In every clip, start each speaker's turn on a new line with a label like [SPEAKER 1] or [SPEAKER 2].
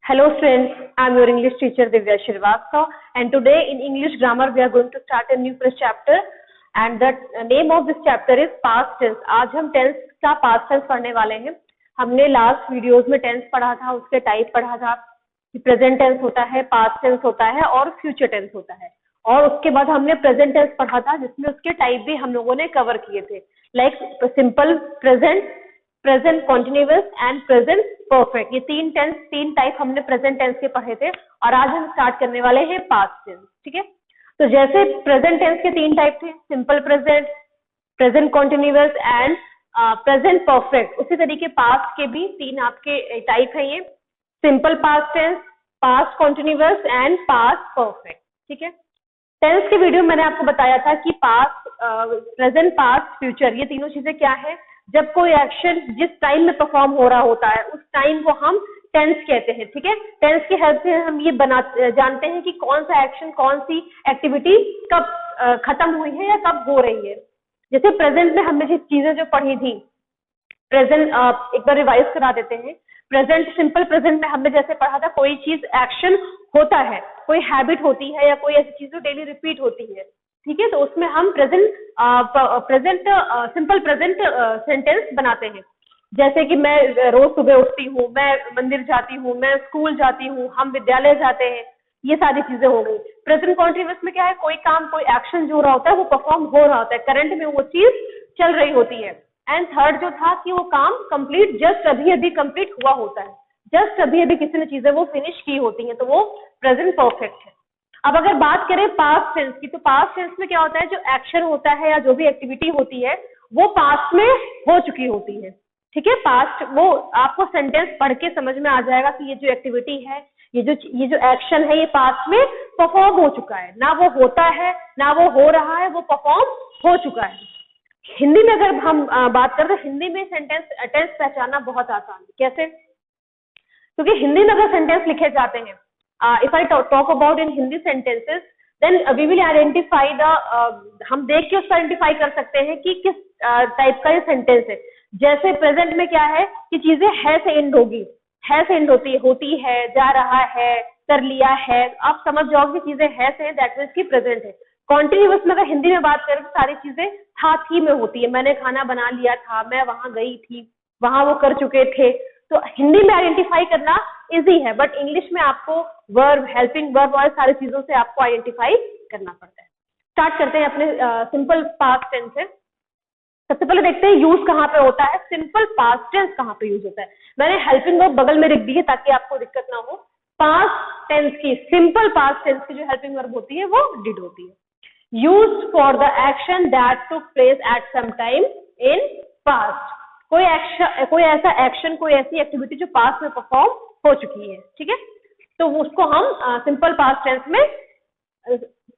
[SPEAKER 1] Hello friends, I am your English teacher Divya Shrivastava, and today in English grammar we are going to start a new fresh chapter and the name of this chapter is past tense. आज हम tense का past tense पढ़ने वाले हैं। हमने last videos में tense पढ़ा था, उसके type पढ़ा था कि present tense होता है, past tense होता है और future tense होता है, और उसके बाद हमने present tense पढ़ा था जिसमें उसके type भी हम लोगों ने cover किए थे, like simple present, present continuous and present perfect. ये तीन टाइप हमने प्रेजेंट टेंस के पढ़े थे और आज हम स्टार्ट करने वाले हैं पास्ट टेंस। ठीक है, तो जैसे प्रेजेंट टेंस के तीन टाइप थे, simple present, present continuous and present perfect, उसी तरीके पास्ट के भी तीन आपके टाइप है, ये simple past tense, past continuous and past perfect. ठीक है, टेंस के वीडियो मैंने आपको बताया था कि पास्ट, प्रेजेंट, पास्ट, फ्यूचर, ये तीनों चीजें क्या है। जब कोई एक्शन जिस टाइम में परफॉर्म हो रहा होता है उस टाइम को हम टेंस कहते हैं। ठीक है, टेंस की हेल्प से हम ये जानते हैं कि कौन सा एक्शन, कौन सी एक्टिविटी कब खत्म हुई है या कब हो रही है। जैसे प्रेजेंट में हमने जिस चीजें जो पढ़ी थी, प्रेजेंट एक बार रिवाइज करा देते हैं। प्रेजेंट, सिंपल प्रेजेंट में हमने जैसे पढ़ा था, कोई चीज एक्शन होता है, कोई हैबिट होती है या कोई ऐसी चीज जो डेली रिपीट होती है। ठीक है, तो उसमें हम सिंपल प्रेजेंट सेंटेंस बनाते हैं। जैसे कि मैं रोज सुबह उठती हूँ, मैं मंदिर जाती हूँ, मैं स्कूल जाती हूँ, हम विद्यालय जाते हैं, ये सारी चीजें हो गई। प्रेजेंट कॉन्टिन्यूअस में क्या है, कोई काम, कोई एक्शन जो हो रहा होता है वो परफॉर्म हो रहा होता है, करंट में वो चीज चल रही होती है। एंड थर्ड जो था कि वो काम कंप्लीट, जस्ट अभी अभी कंप्लीट हुआ होता है, जस्ट अभी अभी किसी ने चीजें वो फिनिश की होती हैं, तो वो प्रेजेंट परफेक्ट है। अब अगर बात करें पास्ट टेंस की, तो पास्ट टेंस में क्या होता है, जो एक्शन होता है या जो भी एक्टिविटी होती है वो पास्ट में हो चुकी होती है। ठीक है, पास्ट, वो आपको सेंटेंस पढ़ के समझ में आ जाएगा कि ये जो एक्टिविटी है, ये जो एक्शन है, ये पास्ट में परफॉर्म हो चुका है, ना वो होता है ना वो हो रहा है, वो परफॉर्म हो चुका है। हिंदी में अगर हम बात करें तो हिंदी में टेंस पहचानना बहुत आसान है। कैसे? क्योंकि हिंदी में अगर सेंटेंस लिखे जाते हैं, if I talk about in Hindi sentences, then we will identify the, हम देख के उसको आइडेंटिफाई कर सकते हैं कि किस टाइप का ये सेंटेंस है। जैसे प्रेजेंट में क्या है कि चीजें है से एंड होगी, है से एंड होती है, जा रहा है, कर लिया है, आप समझ जाओगे कि चीजें है से, दैट मीन्स की प्रेजेंट है। कॉन्टिन्यूअस में अगर हिंदी में बात करें तो सारी चीजें था थी में होती है, मैंने खाना बना लिया था, मैं वहां गई थी, वहां वो कर चुके थे। तो हिंदी में आइडेंटिफाई करना इजी है, बट इंग्लिश में आपको वर्ब, हेल्पिंग वर्ब और सारी चीजों से आपको आइडेंटिफाई करना पड़ता है। स्टार्ट करते हैं अपने सिंपल पास्ट टेंस से। सबसे पहले देखते हैं यूज कहाँ पे होता है, सिंपल पास्ट टेंस कहाँ पे यूज होता है। मैंने हेल्पिंग वर्ब बगल में लिख दी है ताकि आपको दिक्कत ना हो। पास्ट टेंस की, सिंपल पास्ट टेंस की जो हेल्पिंग वर्ब होती है वो डिड होती है। Used for the action that took place at some time in past. कोई ऐसा एक्शन, कोई ऐसी एक्टिविटी जो पास्ट में परफॉर्म हो चुकी है। ठीक है, तो उसको हम सिंपल पास्ट टेंस में,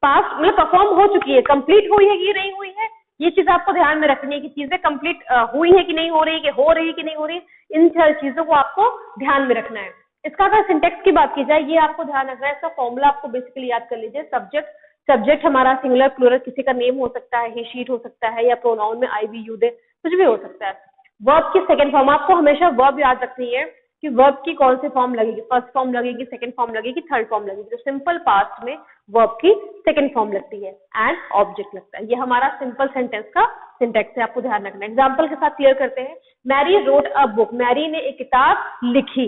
[SPEAKER 1] पास्ट मतलब परफॉर्म हो चुकी है, कंप्लीट हुई है कि नहीं हुई है, ये चीज आपको ध्यान में रखनी है कि चीजें कंप्लीट हुई है कि नहीं हो रही है, कि हो रही है कि नहीं हो रही है, इन चीजों को आपको ध्यान में रखना है। इसका अगर सिंटेक्स की बात की जाए, ये आपको ध्यान रखना है, इसका फॉर्मूला आपको बेसिकली याद कर लीजिए। सब्जेक्ट हमारा सिंगुलर प्लूरल, किसी का नेम हो सकता है, ही शीट हो सकता है, या प्रोनाउन में आई वी यू दे, कुछ भी हो सकता है। वर्ब की सेकंड फॉर्म, आपको हमेशा वर्ब याद रखनी है कि वर्ब की कौन सी फॉर्म लगेगी, फर्स्ट फॉर्म लगेगी, सेकंड फॉर्म लगेगी, थर्ड फॉर्म लगेगी। तो सिंपल पास्ट में वर्ब की सेकंड फॉर्म लगती है एंड ऑब्जेक्ट लगता है। ये हमारा सिंपल सेंटेंस का सिंटेक्स है, आपको ध्यान रखना है। एग्जांपल के साथ क्लियर करते हैं। Mary wrote a book, Mary ने एक किताब लिखी।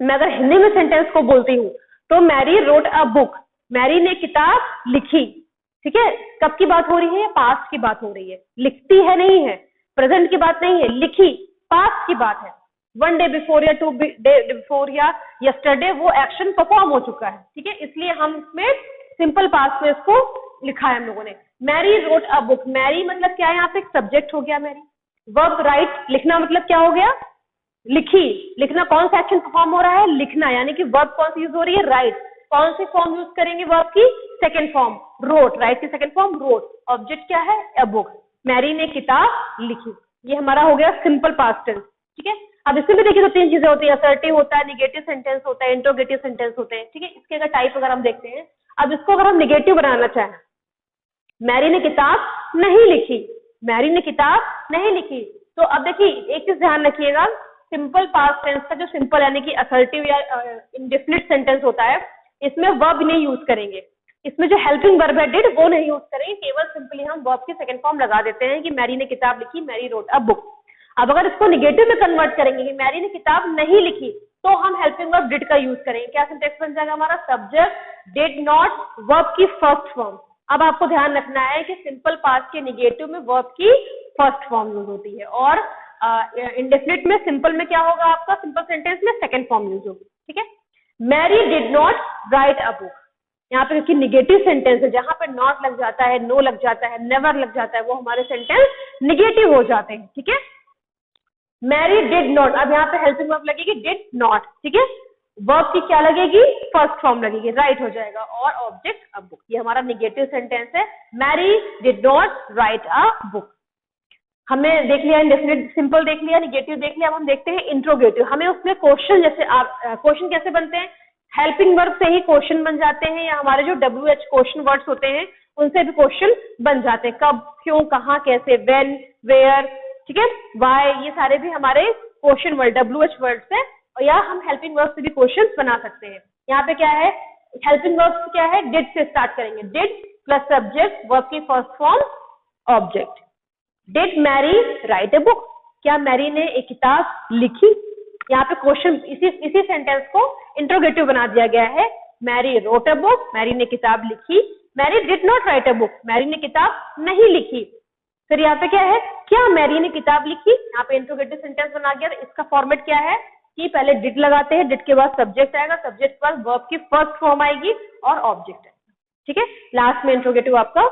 [SPEAKER 1] मैं अगर हिंदी में सेंटेंस को बोलती हूँ तो Mary wrote a book, Mary ने किताब लिखी। ठीक है, कब की बात हो रही है, पास्ट की बात हो रही है, लिखती है नहीं है, प्रेजेंट की बात नहीं है, लिखी पास्ट की बात है। 1 डे बिफोर या 2 डे बिफोर या यस्टरडे वो एक्शन परफॉर्म हो चुका है। ठीक है, इसलिए हम इसमें सिंपल पास्ट में इसको लिखा है हम लोगों ने। Mary wrote a book, Mary मतलब क्या है, यहाँ पे एक सब्जेक्ट हो गया मैरी। वर्ब राइट, लिखना मतलब क्या हो गया, लिखी। लिखना, कौन सा एक्शन परफॉर्म हो रहा है, लिखना, यानी कि वर्ब कौन सी यूज हो रही है, राइट। कौन सी फॉर्म यूज करेंगे वर्ब की, सेकंड फॉर्म, रोट, राइट की सेकंड फॉर्म रोट। ऑब्जेक्ट क्या है, अ बुक, मैरी ने किताब लिखी। ये हमारा हो गया सिंपल पास्ट टेंस। ठीक है, अब इसमें भी देखिए तो तीन चीजें होती है, असर्टिव होता है, निगेटिव सेंटेंस होता है, इंट्रोगेटिव सेंटेंस होते हैं। ठीक है, इसके अगर टाइप अगर हम देखते हैं, अब इसको अगर हम निगेटिव बनाना चाहें, मैरी ने किताब नहीं लिखी, मैरी ने किताब नहीं लिखी, तो अब देखिए एक चीज ध्यान रखिएगा सिंपल पास्ट टेंस का जो सिंपल यानी कि असर्टिव या इंडेफिनिट सेंटेंस होता है, इसमें वर्ब नहीं यूज करेंगे। इसमें जो हेल्पिंग वर्ब है डिड वो नहीं यूज करेंगे, केवल सिंपली हम वर्ब की सेकंड फॉर्म लगा देते हैं कि मैरी ने किताब लिखी, मैरी रोट अ बुक। अब अगर इसको निगेटिव में कन्वर्ट करेंगे कि मैरी ने किताब नहीं लिखी, तो हम हेल्पिंग वर्ब डिड का यूज करेंगे। क्या सिंटेक्स बन जाएगा हमारा? सब्जेक्ट डिड नॉट, वर्ब की फर्स्ट फॉर्म। अब आपको ध्यान रखना है कि सिंपल पास्ट के निगेटिव में वर्ब की फर्स्ट फॉर्म यूज होती है, और इंडेफिनिट में सिंपल में क्या होगा आपका? सिंपल सेंटेंस में सेकंड फॉर्म यूज होगी। ठीक है, Mary did not write a book. यहाँ पे क्योंकि निगेटिव सेंटेंस है, जहां पे नॉट लग जाता है, नो लग जाता है, नेवर लग जाता है, वो हमारे सेंटेंस निगेटिव हो जाते हैं। ठीक है, मैरी डिड नॉट, अब यहाँ पे हेल्पिंग वर्ब लगेगी डिड नॉट। ठीक है, वर्ब की क्या लगेगी? फर्स्ट फॉर्म लगेगी, राइट हो जाएगा, और ऑब्जेक्ट अ बुक। ये हमारा निगेटिव सेंटेंस है, Mary did not write a book. हमने देख लिया इंडेफिनिट, सिंपल देख लिया, निगेटिव देख लिया। अब हम देखते हैं इंट्रोगेटिव। हमें उसमें क्वेश्चन, जैसे आप क्वेश्चन कैसे बनते हैं? हेल्पिंग वर्ब से ही क्वेश्चन बन जाते हैं, या हमारे जो WH क्वेश्चन वर्ड्स होते हैं उनसे भी क्वेश्चन बन जाते हैं। कब, क्यों, कहाँ, कैसे, व्हेन, वेयर, ठीक है, व्हाई, ये सारे भी हमारे क्वेश्चन वर्ड WH वर्ड से, और या हम हेल्पिंग वर्ब से भी क्वेश्चन बना सकते हैं। यहाँ पे क्या है? हेल्पिंग वर्ब क्या है? डिड से स्टार्ट करेंगे, डिड प्लस सब्जेक्ट, वर्ब की first form object. Did Mary write a book? क्या मैरी ने एक किताब लिखी? यहाँ पे क्वेश्चन, इसी सेंटेंस को इंट्रोगेटिव बना दिया गया है। Mary wrote a book, Mary ने किताब लिखी। Mary did not write a book, Mary ने किताब नहीं लिखी। फिर यहाँ पे क्या है? क्या मैरी ने किताब लिखी? यहाँ पे इंट्रोगेटिव सेंटेंस बना गया। इसका फॉर्मेट क्या है कि पहले डिड लगाते हैं, डिड के बाद सब्जेक्ट आएगा, सब्जेक्ट के बाद वर्ब की फर्स्ट फॉर्म आएगी और ऑब्जेक्ट आएगा। ठीक है, लास्ट में इंट्रोगेटिव आपका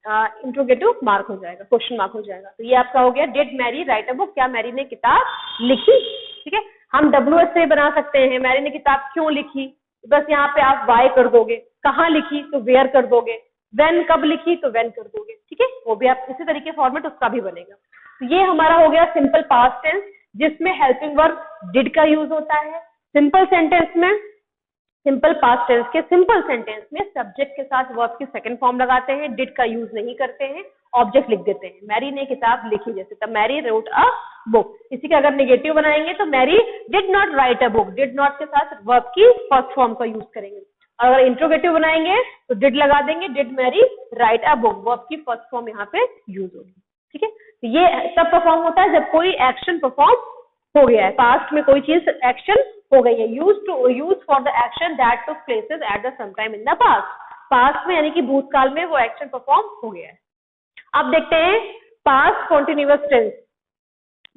[SPEAKER 1] इंट्रोगेटिव मार्क हो जाएगा, क्वेश्चन मार्क हो जाएगा। तो ये आपका हो गया did Mary write a book, क्या मैरी ने किताब लिखी। ठीक है, हम WH से बना सकते हैं, मैरी ने किताब क्यों लिखी, बस यहाँ पे आप वाई कर दोगे। कहाँ लिखी तो वेयर कर दोगे। व्हेन, कब लिखी तो व्हेन कर दोगे। ठीक है, वो भी आप इसी तरीके फॉर्मेट उसका भी बनेगा। तो ये हमारा हो गया सिंपल पास्ट टेंस, जिसमें हेल्पिंग वर्ब डिड का यूज होता है। सिंपल सेंटेंस में, सिंपल पास्ट टेंस के सिंपल सेंटेंस में सब्जेक्ट के साथ वर्ब की सेकंड फॉर्म लगाते हैं, डिड का यूज नहीं करते हैं, ऑब्जेक्ट लिख देते हैं। मैरी ने किताब लिखी, जैसे तब मैरी रोट अ बुक। इसी का अगर नेगेटिव बनाएंगे तो Mary did not write a book, did not के साथ वर्ब की फर्स्ट फॉर्म का यूज करेंगे। और अगर इंट्रोगेटिव बनाएंगे तो डिड लगा देंगे, did Mary write a book, verb की फर्स्ट फॉर्म यहाँ पे यूज होगी। ठीक है, तो ये तब परफॉर्म होता है जब कोई एक्शन परफॉर्म हो गया है, पास्ट में कोई चीज एक्शन हो गई है। Use for the action that took places at the some time in the past. Past में यानी कि भूतकाल में वो एक्शन परफॉर्म हो गया है। अब देखते हैं पास्ट कॉन्टिन्यूअस टेंस।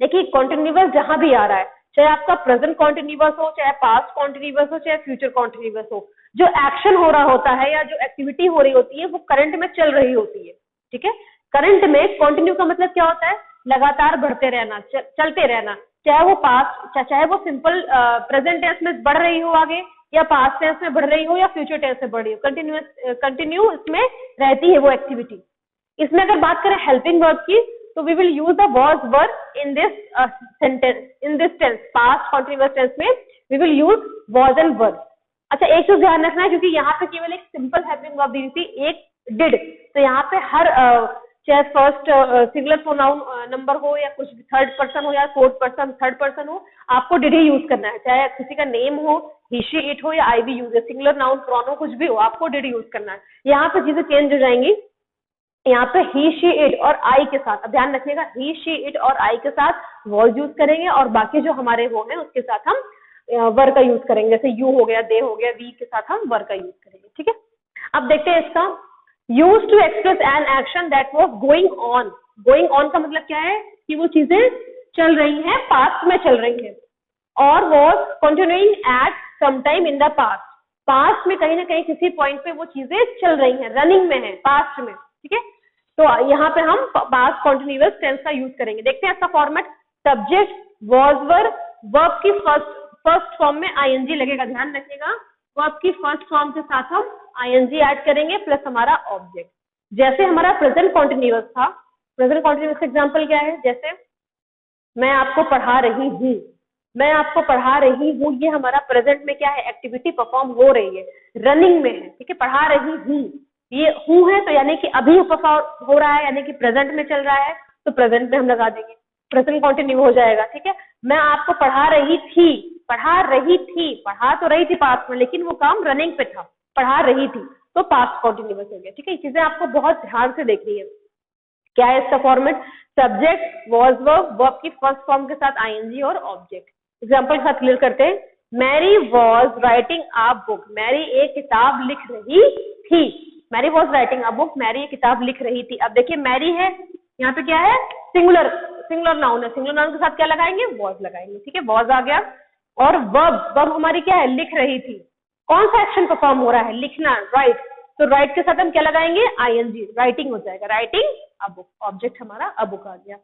[SPEAKER 1] देखिए कॉन्टिन्यूअस जहां भी आ रहा है, चाहे आपका प्रेजेंट कॉन्टिन्यूअस हो, चाहे पास्ट कॉन्टिन्यूअस हो, चाहे फ्यूचर कॉन्टिन्यूअस हो, जो एक्शन हो रहा होता है या जो एक्टिविटी हो रही होती है वो करंट में चल रही होती है। ठीक है, करंट में कॉन्टिन्यू का मतलब क्या होता है? लगातार बढ़ते रहना, चलते रहना, चाहे वो पास्ट, चाहे वो सिंपल प्रेजेंट टेंस में बढ़ रही हो आगे, या पास्ट टेंस में बढ़ रही हो, या फ्यूचर टेंस में बढ़ रही हो, कंटिन्यू इसमें रहती है वो एक्टिविटी। इसमें अगर बात करें हेल्पिंग वर्ब की, तो we will use the was verb in this sentence, in this tense, past continuous tense में we will use was and were। अच्छा, एक चीज ध्यान रखना है, क्योंकि यहाँ पे केवल एक सिंपल हेल्पिंग वर्ब दी थी, एक डिड, तो यहाँ पे हर चाहे फर्स्ट सिंगुलर प्रोनाउन नंबर हो, या कुछ थर्ड पर्सन हो, या फोर्थ पर्सन थर्ड पर्सन हो, आपको डिड ही यूज करना है। चाहे किसी का नेम हो, ही शी इट हो, या I we use, singular noun pronoun कुछ भी हो, आपको डिड यूज करना है। यहाँ पे चीजें चेंज हो जाएंगी। यहाँ पे ही शी इट और आई के साथ, अब ध्यान रखिएगा, ही शी इट और आई के साथ वॉज यूज करेंगे, और बाकी जो हमारे वो हैं उसके साथ हम वर का यूज करेंगे। जैसे यू हो गया, दे हो गया, वी के साथ हम वर का यूज करेंगे। ठीक है, अब देखते हैं इसका use to express an action that was going on. Going on का मतलब क्या है? कि वो चीजें चल रही हैं, पास्ट में चल रही हैं, और was continuing at some time in the past. Past में कहीं ना कहीं किसी पॉइंट पे वो चीजें चल रही हैं, रनिंग में है, पास्ट में। ठीक है, तो यहाँ पे हम पास्ट कॉन्टिन्यूअस टेंस का यूज करेंगे। देखते हैं इसका format. Subject was were, verb की फर्स्ट फॉर्म में आईएनजी लगेगा, ध्यान रखिएगा। वर्ब की फर्स्ट फॉर्म के साथ हम आईएनजी ऐड करेंगे प्लस हमारा ऑब्जेक्ट। जैसे हमारा प्रेजेंट कॉन्टिन्यूअस था, प्रेजेंट कॉन्टिन्यूअस एग्जांपल क्या है? जैसे मैं आपको पढ़ा रही हूँ, मैं आपको पढ़ा रही हूँ, ये हमारा प्रेजेंट में क्या है? एक्टिविटी परफॉर्म हो रही है, रनिंग में है। ठीक है, पढ़ा रही हूँ, ये हूँ है तो यानी कि अभी परफॉर्म हो रहा है, यानी कि प्रेजेंट में चल रहा है, तो प्रेजेंट में हम लगा देंगे, प्रेजेंट कंटिन्यू हो जाएगा। ठीक है, मैं आपको पढ़ा रही थी, पढ़ा तो रही थी पास्ट में, लेकिन वो काम रनिंग पे था, पढ़ा रही थी, तो पास्ट कॉन्टिन्यूअस हो गया। ठीक है, ये चीजें आपको बहुत ध्यान से देखनी है। क्या है इसका format? Subject, was verb, verb की फर्स्ट फॉर्म के साथ आईएनजी और ऑब्जेक्ट। एग्जाम्पल के साथ क्लियर करते हैं। Mary was writing a book, Mary एक किताब लिख रही थी। Mary was writing a book, Mary एक किताब लिख रही थी। अब देखिए मैरी है, यहाँ पे क्या है? सिंगुलर, सिंगुलर नाउन है, सिंगुलर नाउन के साथ क्या लगाएंगे? वॉज लगाएंगे। ठीक है, वॉज आ गया। और वर्ब, वर्ब हमारी क्या है? लिख रही थी। कौन सा एक्शन परफॉर्म हो रहा है? लिखना, राइट। तो राइट के साथ हम क्या लगाएंगे? आईएनजी, राइटिंग हो जाएगा, राइटिंग अ बुक। ऑब्जेक्ट हमारा अ बुक आ गया।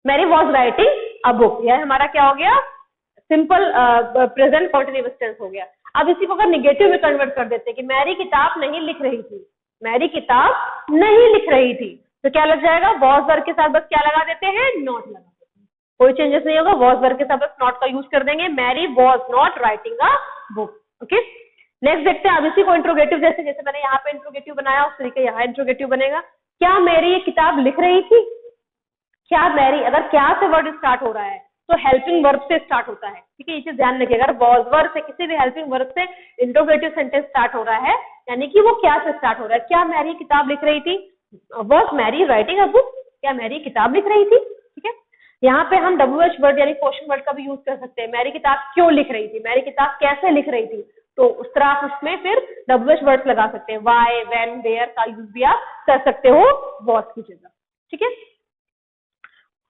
[SPEAKER 1] Mary was writing a book, यह हमारा क्या हो गया? सिंपल प्रेजेंट कॉन्टिन्यूअस टेंस हो गया। अब इसी को अगर निगेटिव में कन्वर्ट कर देते हैं कि मैरी किताब नहीं लिख रही थी, मैरी किताब नहीं लिख रही थी, तो क्या लग जाएगा? वॉज वर्ब के साथ बस क्या लगा देते हैं? नॉट लगा देते हैं, कोई चेंजेस नहीं होगा। वॉज वर्ब के साथ बस नॉट का यूज कर देंगे। Mary was not writing a book. Okay, next देखते हैं। अब इसी को इंट्रोगेटिव, जैसे जैसे मैंने यहाँ पे इंट्रोगेटिव बनाया उस तरीके यहाँ इंट्रोगेटिव बनेगा। क्या मैरी ये किताब लिख रही थी? क्या मैरी, अगर क्या से वर्ड स्टार्ट हो रहा है तो हेल्पिंग वर्ब से स्टार्ट होता है। ठीक है, ये चीज ध्यान रखिएगा। अगर वॉज वर्ब से, किसी भी हेल्पिंग वर्ब से इंट्रोगेटिव सेंटेंस स्टार्ट हो रहा है, यानी कि वो क्या से स्टार्ट हो रहा है। क्या मैरी किताब लिख रही थी? Was Mary writing a book, क्या मैरी किताब लिख रही थी? ठीक है, यहाँ पे हम WH वर्ड यानी क्वेश्चन वर्ड का भी यूज कर सकते हैं। मैरी किताब क्यों लिख रही थी, मैरी किताब कैसे लिख रही थी, तो उस तरह आप उसमें फिर WH वर्ड्स लगा सकते हैं। वाई, व्हेन, वेयर का यूज भी आप कर सकते हो वॉज की जगह। ठीक है,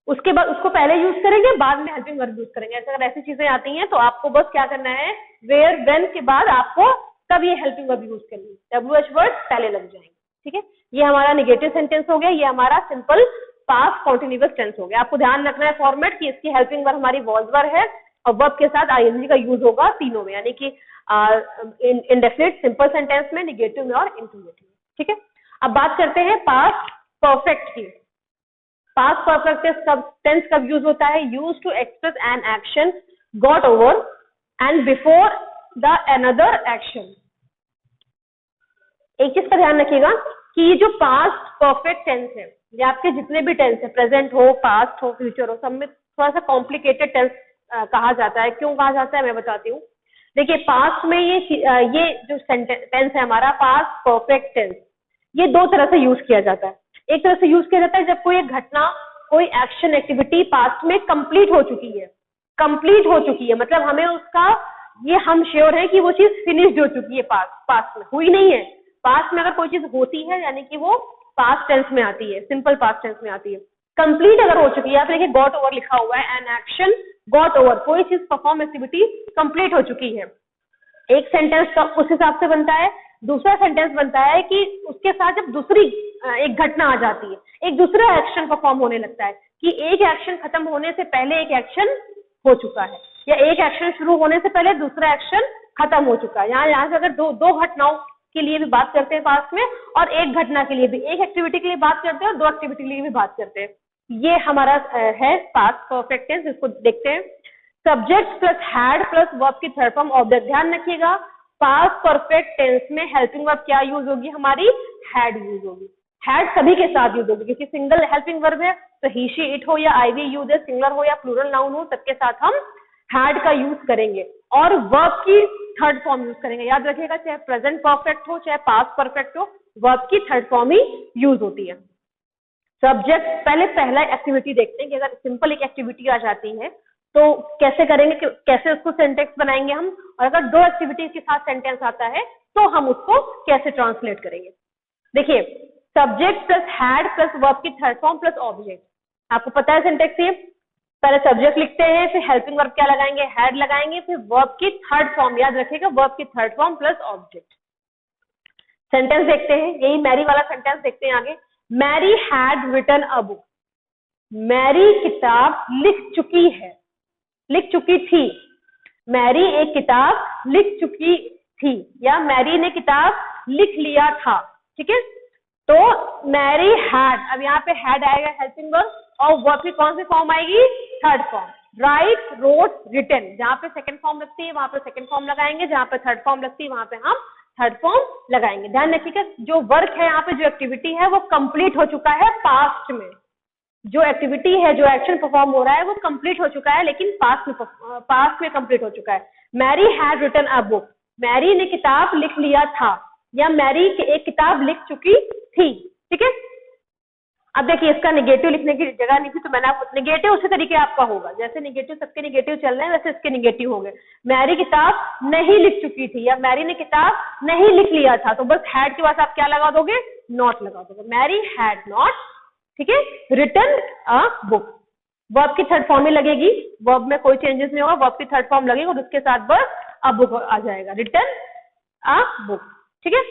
[SPEAKER 1] उसके बाद उसको पहले यूज करेंगे, बाद में हेल्पिंग वर्ब यूज करेंगे। ऐसे अगर ऐसी चीजें आती हैं तो आपको बस क्या करना है? वेयर, व्हेन के बाद आपको तब ये हेल्पिंग वर्ब यूज करनी है, WH वर्ड पहले लग जाएंगे। ठीक है, ये हमारा निगेटिव सेंटेंस हो गया, ये हमारा सिंपल पास्ट कॉन्टिन्यूअस टेंस हो गया। आपको ध्यान रखना है फॉर्मेट की इसकी हेल्पिंग वर्ब हमारी वॉज वर्ब है और वर्ब के साथ आईएनजी का यूज होगा तीनों में, यानी कि इंडेफिनिट, सिंपल सेंटेंस में, निगेटिव में और इंट्रोगेटिव में। ठीक है, अब बात करते हैं पास्ट परफेक्ट की। पास्ट परफेक्ट टेंस कब यूज होता है? Use to express an action got over and before the another action. एक चीज का ध्यान रखिएगा कि ये जो पास्ट परफेक्ट टेंस है, ये आपके जितने भी टेंस है, प्रेजेंट हो, पास्ट हो, फ्यूचर हो, सब में थोड़ा सा कॉम्प्लिकेटेड टेंस कहा जाता है। क्यों कहा जाता है मैं बताती हूँ। देखिए, पास्ट में ये जो टेंस है हमारा पास्ट परफेक्ट टेंस, ये दो तरह से यूज किया जाता है। एक तरह से यूज किया जाता है जब कोई एक घटना, कोई एक्शन, एक्टिविटी पास्ट में कंप्लीट हो चुकी है, कंप्लीट हो चुकी है, मतलब हमें उसका, ये हम श्योर है कि वो चीज फिनिश्ड हो चुकी है, पास्ट में हुई नहीं है। पास्ट में अगर कोई चीज होती है यानी कि वो पास्ट टेंस में आती है, सिंपल पास्ट टेंस में आती है। कंप्लीट अगर हो चुकी है, आप देखिए गॉट ओवर लिखा हुआ है, एन एक्शन गॉट ओवर, कोई चीज परफॉर्म एक्टिविटी कंप्लीट हो चुकी है। एक सेंटेंस का उस हिसाब से बनता है। दूसरा सेंटेंस बनता है कि उसके साथ जब दूसरी एक घटना आ जाती है, एक दूसरा एक्शन परफॉर्म होने लगता है, कि एक एक्शन खत्म होने से पहले एक एक्शन हो चुका है, या एक एक्शन शुरू होने से पहले दूसरा एक्शन खत्म हो चुका है। यहाँ से अगर दो घटनाओं के लिए भी बात करते हैं पास्ट में, और एक घटना के लिए भी, एक एक्टिविटी के लिए बात करते हैं और दो एक्टिविटी के लिए भी बात करते हैं। ये हमारा है पास्ट परफेक्ट टेंस। इसको देखते हैं। Subject plus had plus verb की थर्ड फॉर्म ऑब्जेक्ट। ध्यान रखिएगा, पास्ट परफेक्ट टेंस में हेल्पिंग वर्ब क्या यूज होगी? हमारी हैड यूज होगी। हैड सभी के साथ यूज होगी, क्योंकि सिंगल हेल्पिंग वर्ब है, तो ही, शी, इट हो या आई, वी यूज है, सिंगुलर हो या प्लूरल नाउन हो, सबके साथ हम हैड का यूज करेंगे। और वर्ब की थर्ड फॉर्म यूज करेंगे। याद रखिएगा, चाहे प्रेजेंट परफेक्ट हो चाहे पास्ट परफेक्ट हो, वर्ब की थर्ड फॉर्म ही यूज होती है। सब्जेक्ट, पहले पहला एक्टिविटी देखते हैं कि अगर सिंपल एक एक्टिविटी आ जाती है तो कैसे करेंगे, कैसे उसको सेंटेंस बनाएंगे हम, और अगर दो एक्टिविटीज के साथ सेंटेंस आता है तो हम उसको कैसे ट्रांसलेट करेंगे। देखिए, subject plus had plus verb की थर्ड फॉर्म प्लस ऑब्जेक्ट। आपको पता है सिंटेक्स ये, पहले सब्जेक्ट लिखते हैं, फिर हेल्पिंग वर्ब क्या लगाएंगे? हैड लगाएंगे, फिर वर्ब की थर्ड फॉर्म, याद रखिएगा वर्ब की third form plus object. Sentence देखते हैं, यही मैरी वाला सेंटेंस देखते हैं आगे। Mary had written a book, Mary किताब लिख चुकी है, लिख चुकी थी। मैरी एक किताब लिख चुकी थी, या मैरी ने किताब लिख लिया था। ठीक है, तो मैरी हैड, अब यहाँ पे हैड आएगा हेल्पिंग वर्ब, और वर्ब की कौन सी फॉर्म आएगी? Third form. Write, wrote, written, जहां पे सेकंड फॉर्म लगती है वहां पे सेकंड फॉर्म लगाएंगे, जहां पे थर्ड फॉर्म लगती है वहां पे हम थर्ड फॉर्म लगाएंगे। ध्यान रखिएगा, जो वर्क है यहाँ पे, जो एक्टिविटी है वो कंप्लीट हो चुका है पास्ट में, जो एक्टिविटी है, जो एक्शन परफॉर्म हो रहा है वो कंप्लीट हो चुका है, लेकिन पास्ट में कंप्लीट हो चुका है। Mary had written a book, Mary ने किताब लिख लिया था, या मैरी एक किताब लिख चुकी थी। ठीक है, अब देखिए इसका नेगेटिव लिखने की जगह नहीं थी, तो मैंने आपको नेगेटिव उसी तरीके आपका होगा, जैसे नेगेटिव सबके नेगेटिव चल रहे हैं वैसे इसके नेगेटिव होंगे। मैरी किताब नहीं लिख चुकी थी, या मैरी ने किताब नहीं लिख लिया था, तो बस हैड के बाद आप क्या लगा दोगे, नॉट लगा दोगे। मैरी हैड नॉट, ठीक है, रिटन अ बुक। वर्ब की थर्ड फॉर्म में लगेगी, वर्ब में कोई चेंजेस नहीं होगा, वर्ब की थर्ड फॉर्म लगेगी और उसके साथ बस अ बुक आ जाएगा, रिटन अ बुक। ठीक है,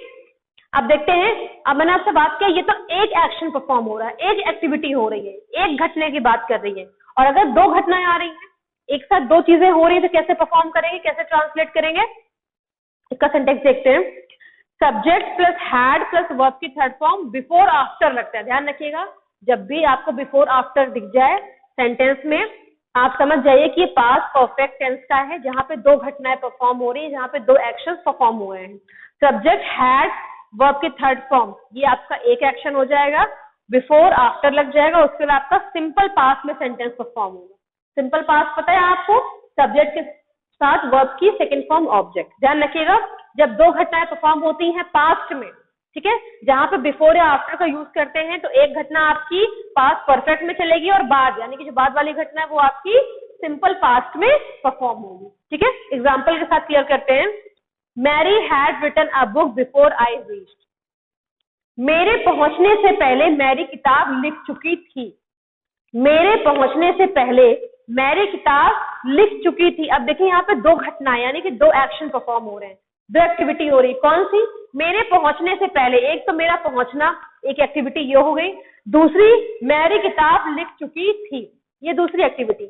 [SPEAKER 1] अब देखते हैं, अब मैंने आपसे बात किया ये तो एक एक्शन परफॉर्म हो रहा है, एक एक्टिविटी हो रही है, एक घटने की बात कर रही है, और अगर दो घटनाएं आ रही हैं, एक साथ दो चीजें हो रही है, तो कैसे परफॉर्म करेंगे, कैसे ट्रांसलेट करेंगे, इसका सिंटेक्स देखते हैं। Subject plus had plus verb की थर्ड फॉर्म बिफोर आफ्टर लगता है। ध्यान रखिएगा, जब भी आपको बिफोर आफ्टर दिख जाए सेंटेंस में, आप समझ जाइए कि पास्ट परफेक्ट टेंस का है, जहां पे दो घटनाएं परफॉर्म हो रही है, जहां पे दो एक्शंस परफॉर्म हुए हैं। सब्जेक्ट हैड वर्ब की थर्ड फॉर्म, ये आपका एक एक्शन हो जाएगा, बिफोर आफ्टर लग जाएगा, उसके बाद आपका सिंपल पास्ट में सेंटेंस परफॉर्म होगा। सिंपल पास्ट पता है आपको, सब्जेक्ट के साथ वर्ब की सेकंड फॉर्म ऑब्जेक्ट। ध्यान रखिएगा, जब दो घटनाएं परफॉर्म होती हैं पास्ट में, ठीक है, जहां पे बिफोर या आफ्टर का यूज करते हैं, तो एक घटना आपकी पास्ट परफेक्ट में चलेगी और बाद, यानी कि जो बाद वाली घटना है वो आपकी सिंपल पास्ट में परफॉर्म होगी। ठीक है, एग्जाम्पल के साथ क्लियर करते हैं। Mary had written a book before I reached, मेरे पहुंचने से पहले मैरी किताब लिख चुकी थी। मेरे पहुंचने से पहले मैरी किताब लिख चुकी थी। अब देखिए यहाँ पे दो घटनाएं, यानी कि दो एक्शन परफॉर्म हो रहे हैं, दो एक्टिविटी हो रही, कौन सी, मेरे पहुंचने से पहले, एक तो मेरा पहुंचना, एक एक्टिविटी ये हो गई, दूसरी मैरी किताब लिख चुकी थी, ये दूसरी एक्टिविटी।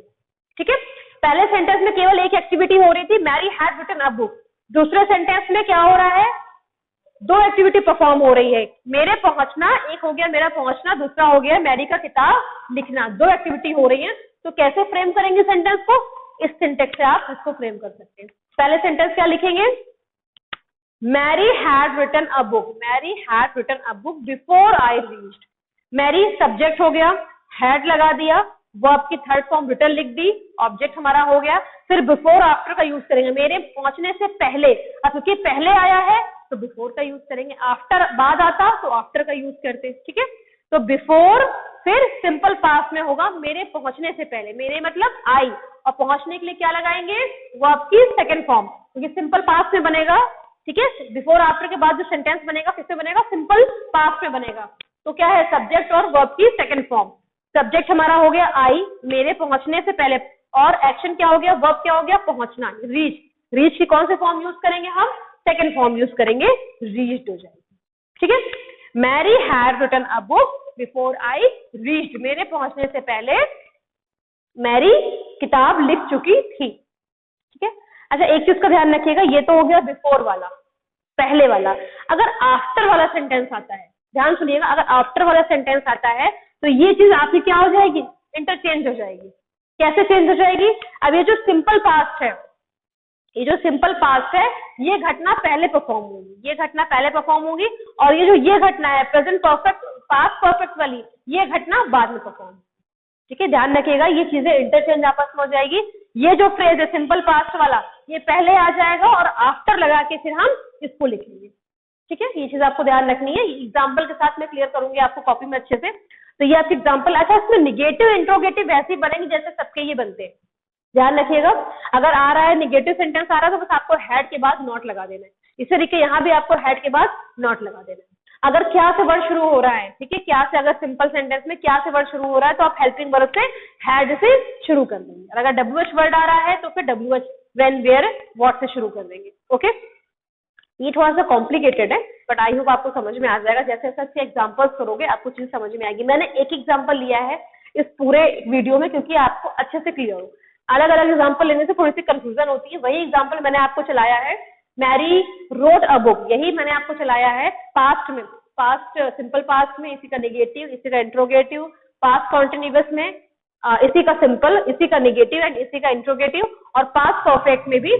[SPEAKER 1] ठीक है, पहले सेंटेंस में केवल एक एक्टिविटी हो रही थी, Mary had written a book. दूसरे सेंटेंस में क्या हो रहा है, दो एक्टिविटी परफॉर्म हो रही है, मेरे पहुंचना, एक हो गया मेरा पहुंचना, दूसरा हो गया मैरी का किताब लिखना, दो एक्टिविटी हो रही है। तो कैसे फ्रेम करेंगे सेंटेंस को, इस सिंटेक्स से आप इसको फ्रेम कर सकते हैं। पहले सेंटेंस क्या लिखेंगे, Mary had written a book, Mary had written a book before I reached. Mary subject हो गया, हैड लगा दिया, वर्ब की थर्ड फॉर्म रिटन लिख दी, ऑब्जेक्ट हमारा हो गया। फिर बिफोर आफ्टर का यूज करेंगे, मेरे पहुंचने से पहले, अब क्योंकि पहले आया है तो बिफोर का यूज करेंगे, आफ्टर बाद आता तो आफ्टर का यूज करते। ठीक है, तो बिफोर, फिर सिंपल पास्ट में होगा मेरे पहुंचने से पहले, मेरे मतलब आई, और पहुंचने के लिए क्या लगाएंगे, वर्ब की सेकंड फॉर्म, क्योंकि सिंपल पास्ट में बनेगा। ठीक है, बिफोर आफ्टर के बाद जो सेंटेंस बनेगा किससे बनेगा, सिंपल पास्ट में बनेगा। तो क्या है, सब्जेक्ट और वर्ब की सेकंड फॉर्म। सब्जेक्ट हमारा हो गया आई, मेरे पहुंचने से पहले, और एक्शन क्या हो गया, वर्ब क्या हो गया, पहुंचना, रीच। रीच की कौन से फॉर्म यूज करेंगे हम, सेकंड फॉर्म यूज करेंगे, रीच्ड हो जाएगी। ठीक है, Mary had written a book before I reached, मेरे पहुंचने से पहले मैरी किताब लिख चुकी थी। ठीक है, अच्छा एक चीज का ध्यान रखिएगा, ये तो हो गया बिफोर वाला, पहले वाला। अगर आफ्टर वाला सेंटेंस आता है, ध्यान सुनिएगा, अगर आफ्टर वाला सेंटेंस आता है तो ये चीज आपकी क्या हो जाएगी, इंटरचेंज हो जाएगी। कैसे चेंज हो जाएगी, अब ये जो सिंपल पास्ट है, ये जो सिंपल पास्ट है, ये घटना पहले परफॉर्म होगी, ये घटना पहले परफॉर्म होगी, और ये जो ये घटना है प्रेजेंट परफेक्ट, पास्ट परफेक्ट वाली, ये घटना बाद में परफॉर्म। ठीक है, ध्यान रखिएगा, ये चीजें इंटरचेंज आपस में हो जाएगी। ये जो फ्रेज है सिंपल पास्ट वाला, ये पहले आ जाएगा और आफ्टर लगा के फिर हम इसको लिखेंगे। ठीक है, ये चीज आपको ध्यान रखनी है, एग्जाम्पल के साथ मैं क्लियर करूंगी आपको कॉपी में अच्छे से। तो ये आपकी एग्जाम्पल, अच्छा इसमें निगेटिव इंट्रोगेटिव वैसे ही बनेंगे जैसे सबके ये बनते हैं। ध्यान रखिएगा, अगर आ रहा है निगेटिव सेंटेंस आ रहा है तो बस आपको हैड के बाद नॉट लगा देना है, इस तरीके यहाँ भी आपको हैड के बाद नॉट लगा देना है। अगर क्या से वर्ड शुरू हो रहा है, ठीक है, क्या से, अगर सिंपल सेंटेंस में क्या से वर्ड शुरू हो रहा है तो आप हेल्पिंग वर्ब से हैड से शुरू कर देंगे। और अगर WH वर्ड आ रहा है तो फिर WH, व्हेन, वेयर, व्हाट से शुरू कर देंगे। ओके, ये थोड़ा सा कॉम्प्लिकेटेड है, बट आई होप आपको समझ में आ जाएगा। जैसे जैसे एग्जांपल्स करोगे आपको चीज समझ में आएगी। मैंने एक एग्जांपल लिया है इस पूरे वीडियो में क्योंकि आपको अच्छे से क्लियर हो। अलग अलग एग्जांपल लेने से थोड़ी सी कंफ्यूजन होती है। वही एग्जांपल मैंने आपको चलाया है, मैरी रोट अ बुक, यही मैंने आपको चलाया है पास्ट में, पास्ट सिंपल पास्ट में इसी का नेगेटिव, इसी का इंट्रोगेटिव, पास्ट कॉन्टिन्यूअस में इसी का सिंपल, इसी का नेगेटिव एंड इसी का इंट्रोगेटिव, और पास्ट परफेक्ट में भी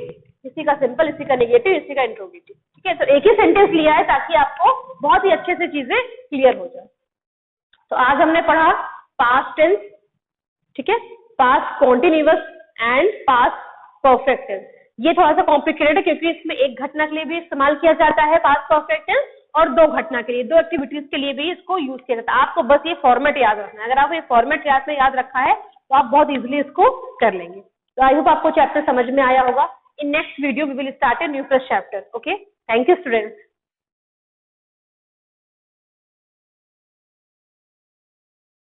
[SPEAKER 1] इसी का सिंपल, इसी का नेगेटिव, इसी का इंट्रोगेटिव। ठीक है, तो एक ही सेंटेंस लिया है ताकि आपको बहुत ही अच्छे से चीजें क्लियर हो जाए। तो आज हमने पढ़ा पास्ट टेंस, ठीक है, past continuous and past perfect tense. ये थोड़ा सा कॉम्प्लिकेटेड है क्योंकि इसमें एक घटना के लिए भी इस्तेमाल किया जाता है पास्ट परफेक्ट टेंस, और दो घटना के लिए, दो एक्टिविटीज के लिए भी इसको यूज किया जाता है। आपको बस ये फॉर्मेट याद रखना है। अगर आप ये फॉर्मेट याद रखा है तो आप बहुत इजीली इसको कर लेंगे। तो आई होप आपको चैप्टर समझ में आया होगा। In next video we will start a new fresh chapter. Okay, thank you students.